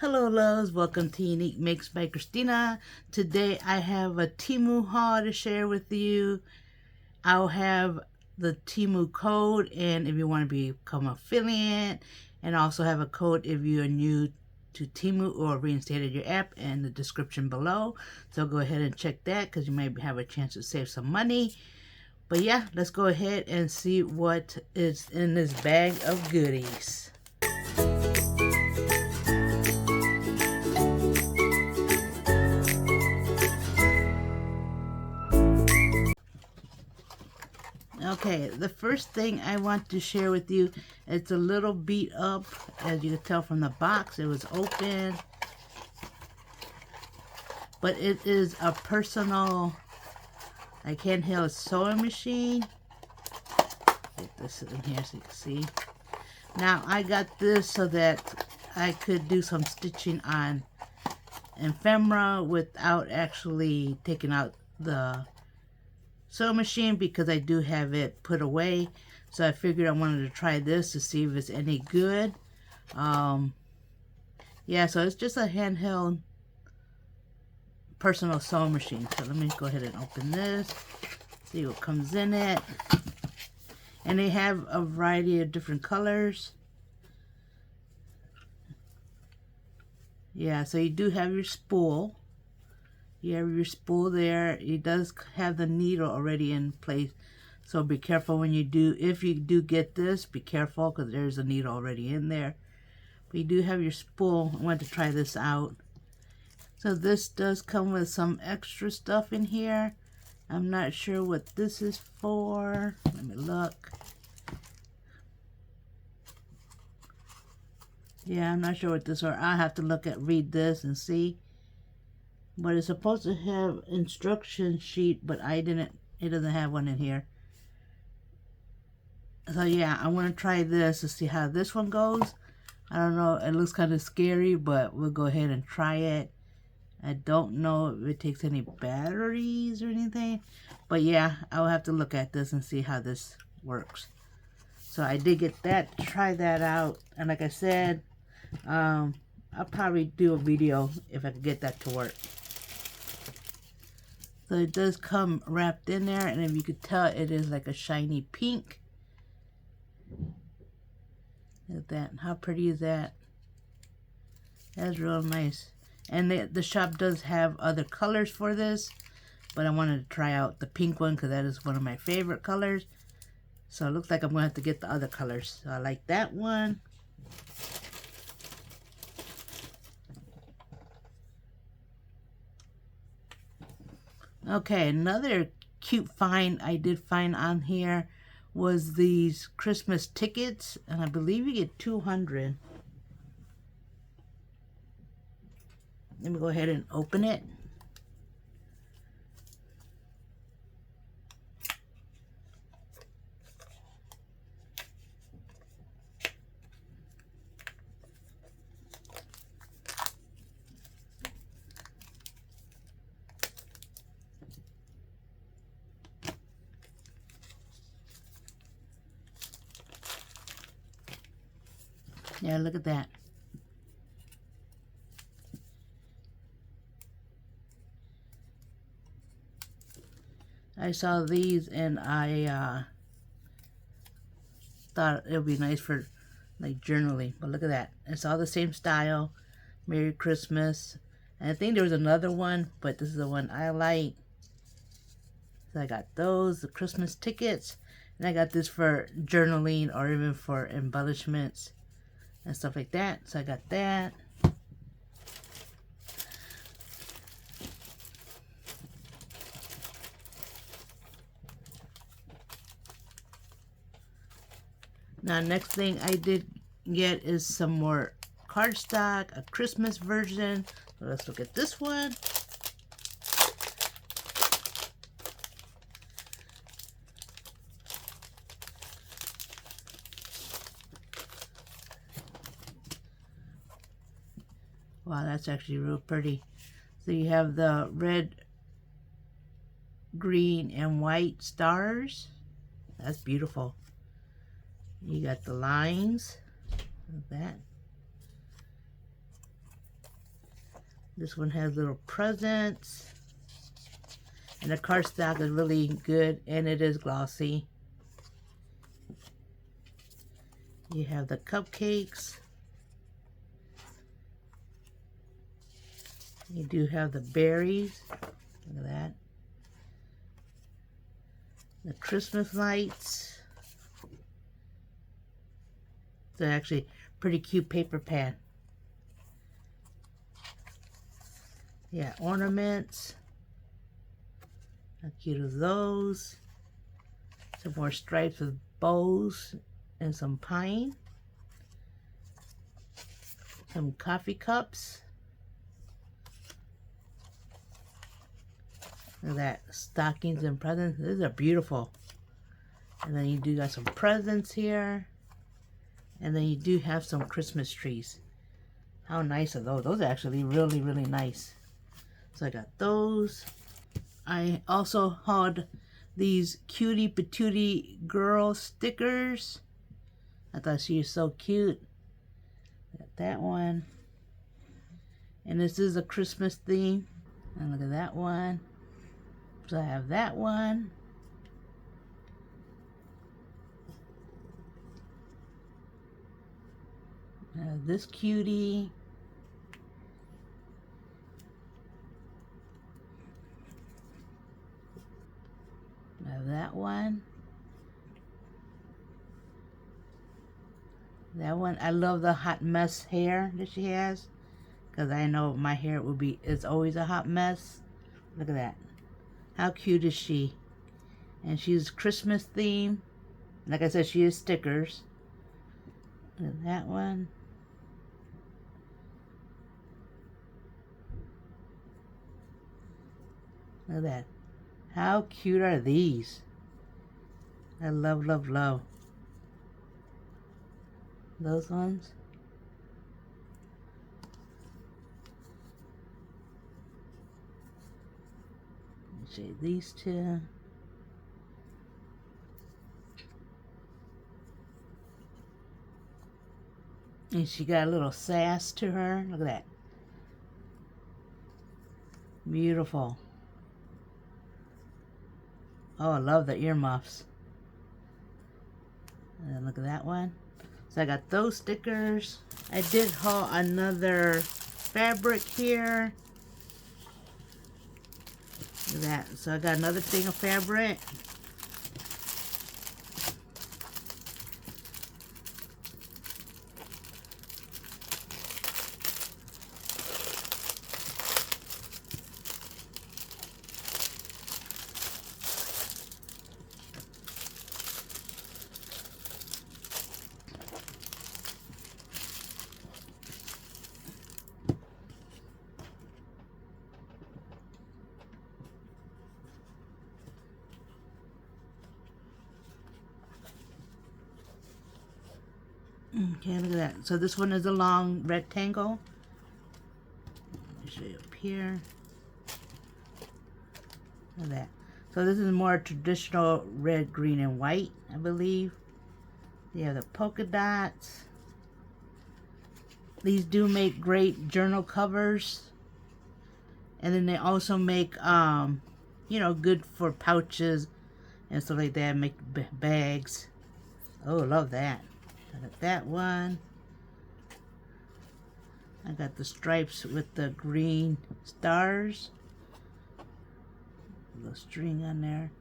Hello loves, welcome to Unique Makes by Christina. Today I have a Temu haul to share with you. I'll have the Temu code, and if you want to become affiliate, and also have a code if you are new to Temu or reinstated your app in the description below. So go ahead and check that because you may have a chance to save some money. But yeah, let's go ahead and see what is in this bag of goodies. Okay, the first thing I want to share with you, it's a little beat up. As you can tell from the box, it was open. But it is a personal, like, handheld sewing machine. Get this in here so you can see. Now, I got this so that I could do some stitching on ephemera without actually taking out the sewing machine, because I do have it put away. So I figured I wanted to try this to see if it's any good. Yeah, so it's just a handheld personal sewing machine. So let me go ahead and open this, see what comes in it. And they have a variety of different colors. Yeah, so you do have your spool. You have your spool there. It does have the needle already in place, so be careful when you do. If you do get this, be careful because there's a needle already in there. But you do have your spool. I want to try this out. So this does come with some extra stuff in here. I'm not sure what this is for. Let me look. Yeah, I'm not sure what this is for. I'll have to read this and see. But it's supposed to have instruction sheet, but it doesn't have one in here. So yeah, I want to try this to see how this one goes. I don't know, it looks kind of scary, but we'll go ahead and try it. I don't know if it takes any batteries or anything, but yeah, I'll have to look at this and see how this works. So I did get that, try that out, and like I said, I'll probably do a video if I can get that to work. So it does come wrapped in there, and if you could tell, it is like a shiny pink. Look at that. How pretty is that? That's real nice. And the shop does have other colors for this, but I wanted to try out the pink one because that is one of my favorite colors. So it looks like I'm going to have to get the other colors. So I like that one. Okay, another cute find I did find on here was these Christmas tickets, and I believe you get 200. Let me go ahead and open it. Yeah, look at that. I saw these and I thought it would be nice for like journaling. But look at that. It's all the same style. Merry Christmas. And I think there was another one, but this is the one I like. So I got those, the Christmas tickets. And I got this for journaling or even for embellishments and stuff like that. So I got that. Now, next thing I did get is some more cardstock, a Christmas version. So let's look at this one. Wow, that's actually real pretty. So you have the red, green, and white stars. That's beautiful. You got the lines, like that. This one has little presents. And the cardstock is really good and it is glossy. You have the cupcakes. You do have the berries. Look at that. The Christmas lights. It's actually pretty cute paper pad. Yeah, ornaments. How cute are those? Some more stripes with bows and some pine. Some coffee cups. Look at that. Stockings and presents. These are beautiful. And then you do got some presents here. And then you do have some Christmas trees. How nice are those? Those are actually really, really nice. So I got those. I also hauled these cutie patootie girl stickers. I thought she was so cute. Got that one. And this is a Christmas theme. And look at that one. So I have that one. I have this cutie. I have that one. That one, I love the hot mess hair that she has. Because I know my hair will be, it's always a hot mess. Look at that. How cute is she? And she's Christmas theme. Like I said, she is stickers. Look at that one. Look at that. How cute are these? I love, love, love those ones. Let's see these two. And she got a little sass to her. Look at that. Beautiful. Oh, I love the earmuffs. And look at that one. So I got those stickers. I did haul another fabric here. Look at that. So I got another thing of fabric. Okay, look at that. So this one is a long rectangle. Let me show you up here. Look at that. So this is more traditional red, green, and white, I believe. You have the polka dots. These do make great journal covers. And then they also make, you know, good for pouches and stuff like that. Make bags. Oh, love that. I got that one. I got the stripes with the green stars. A little string on there.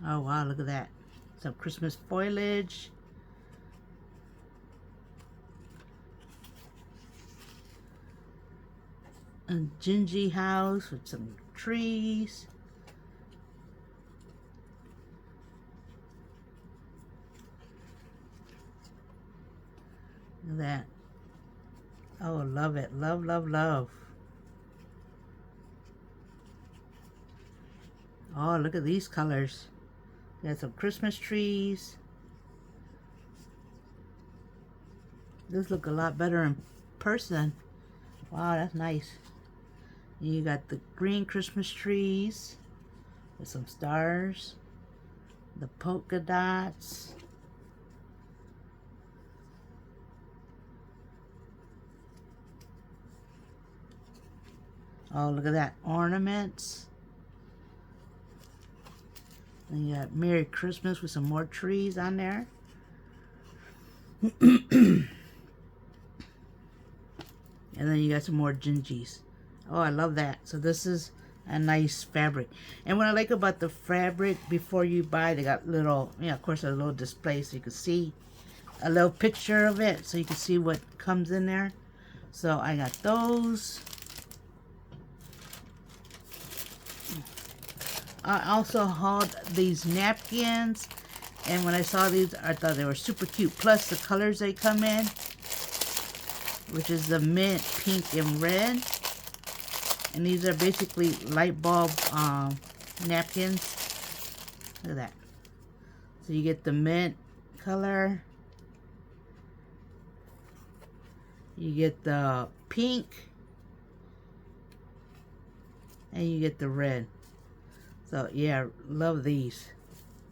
Oh wow, look at that. Some Christmas foliage. A gingy house with some trees. Look at that. Oh, love it. Love, love, love. Oh, look at these colors. Got some Christmas trees. This look a lot better in person. Wow, that's nice. And you got the green Christmas trees with some stars. The polka dots. Oh, look at that. Ornaments. And you got Merry Christmas with some more trees on there. And then you got some more gingies. Oh, I love that. So this is a nice fabric. And what I like about the fabric, before you buy, they got little, of course, a little display so you can see a little picture of it, so you can see what comes in there. So I got those. I also hauled these napkins, and when I saw these, I thought they were super cute. Plus the colors they come in, which is the mint, pink, and red. And these are basically light bulb napkins. Look at that. So you get the mint color. You get the pink. And you get the red. So yeah, love these.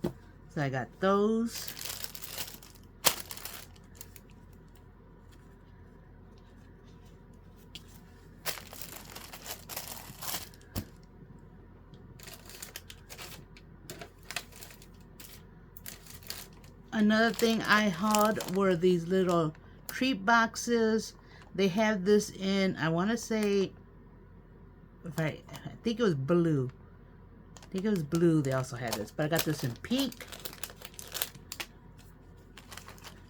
So I got those. Another thing I hauled were these little treat boxes. They have this in, I want to say, I think it was blue. I think it was blue they also had this. But I got this in pink.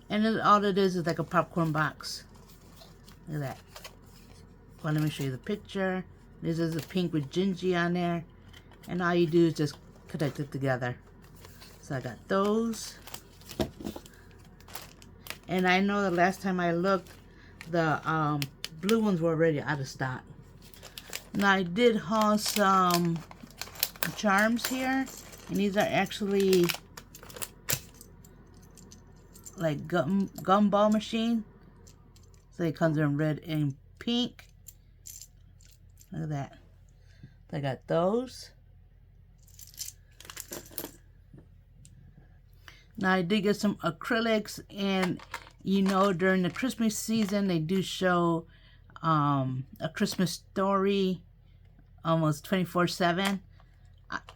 And then all it is like a popcorn box. Look at that. Well, let me show you the picture. This is a pink with gingy on there. And all you do is just connect it together. So I got those. And I know the last time I looked, the blue ones were already out of stock. Now I did haul some charms here, and these are actually like gumball machine. So it comes in red and pink. Look at that. I got those. Now I did get some acrylics, and you know, during the Christmas season they do show A Christmas Story almost 24/7.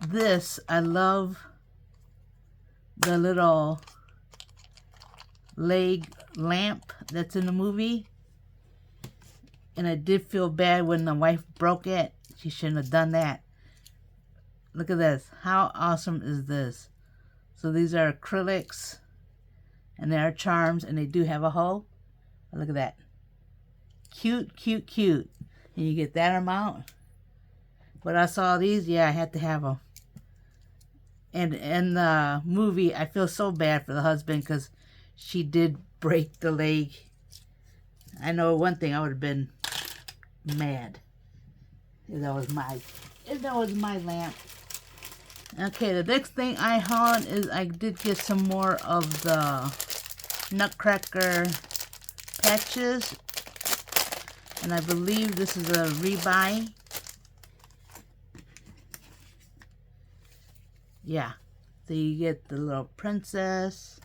This, I love the little leg lamp that's in the movie. And I did feel bad when the wife broke it. She shouldn't have done that. Look at this. How awesome is this? So these are acrylics. And they are charms. And they do have a hole. Look at that. Cute, cute, cute. And you get that amount. But I saw these. Yeah, I had to have them. And in the movie, I feel so bad for the husband because she did break the leg. I know one thing, I would have been mad if that was my lamp. Okay, the next thing I hauled is I did get some more of the Nutcracker patches, and I believe this is a rebuy. Yeah, so you get the little princess.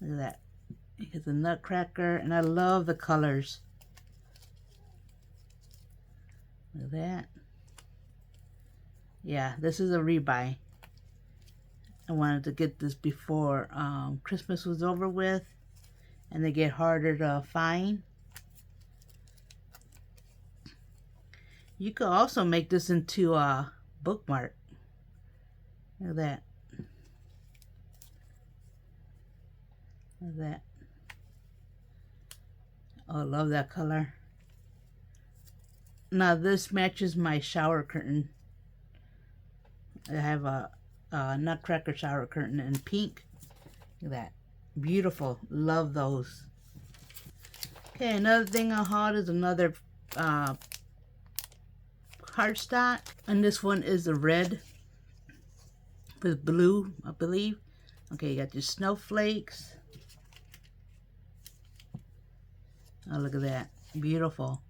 Look at that. You get the Nutcracker, and I love the colors. Look at that. Yeah, this is a rebuy. I wanted to get this before Christmas was over with, and they get harder to find. You could also make this into a bookmark. Look at that. Look at that. Oh, I love that color. Now this matches my shower curtain. I have a Nutcracker shower curtain in pink. Look at that. Beautiful. Love those. Okay, another thing I hauled is another cardstock. And this one is the red with blue, I believe. Okay, you got your snowflakes. Oh, look at that. Beautiful.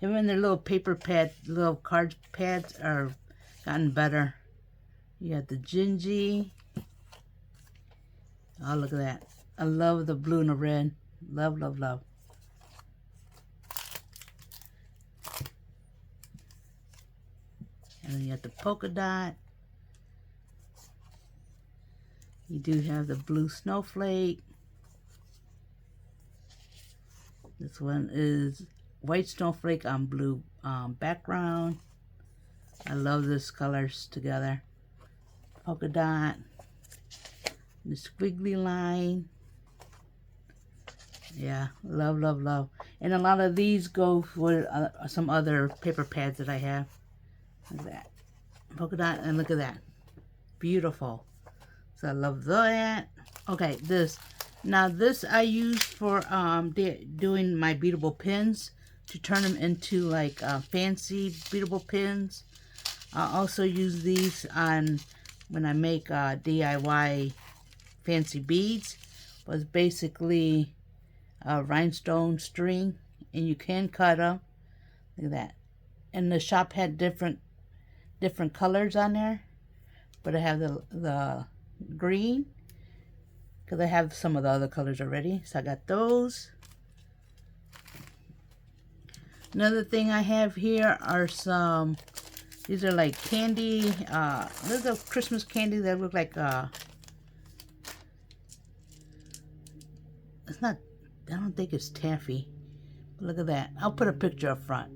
Even their little paper pad, little card pads are gotten better. You got the gingy. Oh, look at that. I love the blue and the red. Love, love, love. And then you have the polka dot. You do have the blue snowflake. This one is white snowflake on blue background. I love this colors together. Polka dot. The squiggly line. Yeah, love, love, love. And a lot of these go for some other paper pads that I have. Look at that. Polka dot, and look at that. Beautiful. So I love that. Okay, this. Now this I use for doing my beadable pins, to turn them into like fancy beadable pins. I also use these on when I make DIY fancy beads. But it's basically a rhinestone string, and you can cut them. Look at that. And the shop had different colors on there, but I have the green because I have some of the other colors already, so I got those. Another thing I have here are some, these are like candy, these are Christmas candy that look like it's not, I don't think it's taffy, but look at that. I'll put a picture up front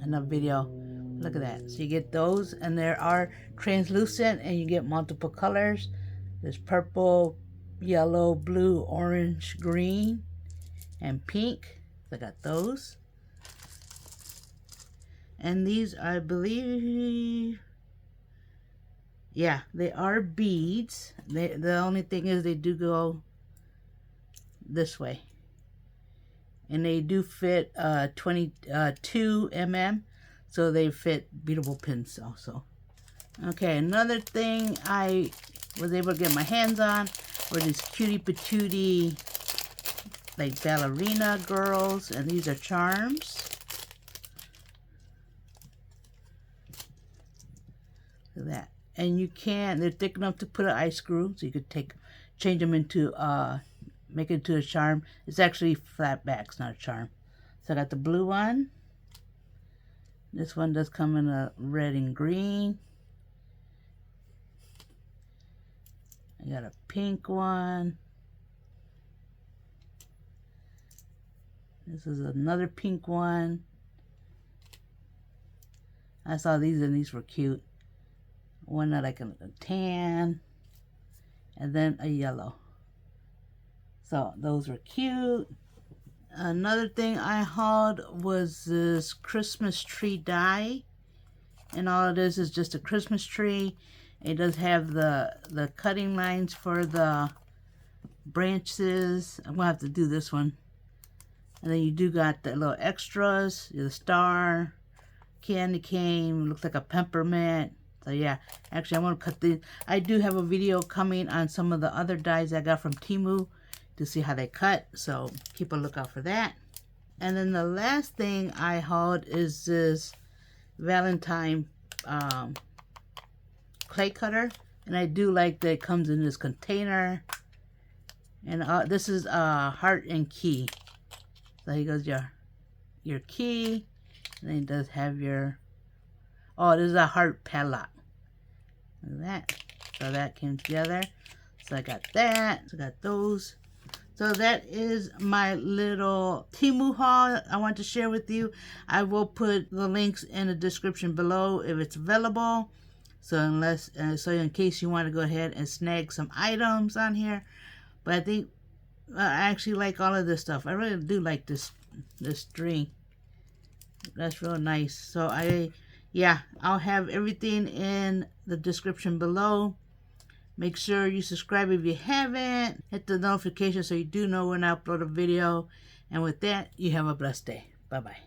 in the video. Look at that. So you get those, and there are translucent, and you get multiple colors. There's purple, yellow, blue, orange, green, and pink. So I got those. And these, I believe, yeah, they are beads. The only thing is they do go this way. And they do fit 22 mm. So they fit beadable pins also. Okay, another thing I was able to get my hands on were these cutie patootie like ballerina girls, and these are charms. Look at that. And you can, they're thick enough to put an ice screw, so you could change them into, make it into a charm. It's actually flat backs, not a charm. So I got the blue one. This one does come in a red and green. I got a pink one. This is another pink one. I saw these, and these were cute. One that like a tan, and then a yellow. So those were cute. Another thing I hauled was this Christmas tree die, and all it is just a Christmas tree. It does have the cutting lines for the branches. I'm gonna have to do this one. And then you do got the little extras, the star, candy cane, looks like a peppermint. So yeah, actually I'm gonna cut these. I do have a video coming on some of the other dies I got from Temu to see how they cut, so keep a lookout for that. And then the last thing I hauled is this Valentine clay cutter, and I do like that it comes in this container. And this is heart and key. So here goes your key, and then it does have your, oh, this is a heart padlock. Look at that. So that came together. So I got that. So I got those. So that is my little Temu haul I want to share with you. I will put the links in the description below if it's available. So so in case you want to go ahead and snag some items on here. But I think I actually like all of this stuff. I really do like this string. That's real nice. So I'll have everything in the description below. Make sure you subscribe if you haven't. Hit the notification so you do know when I upload a video. And with that, you have a blessed day. Bye-bye.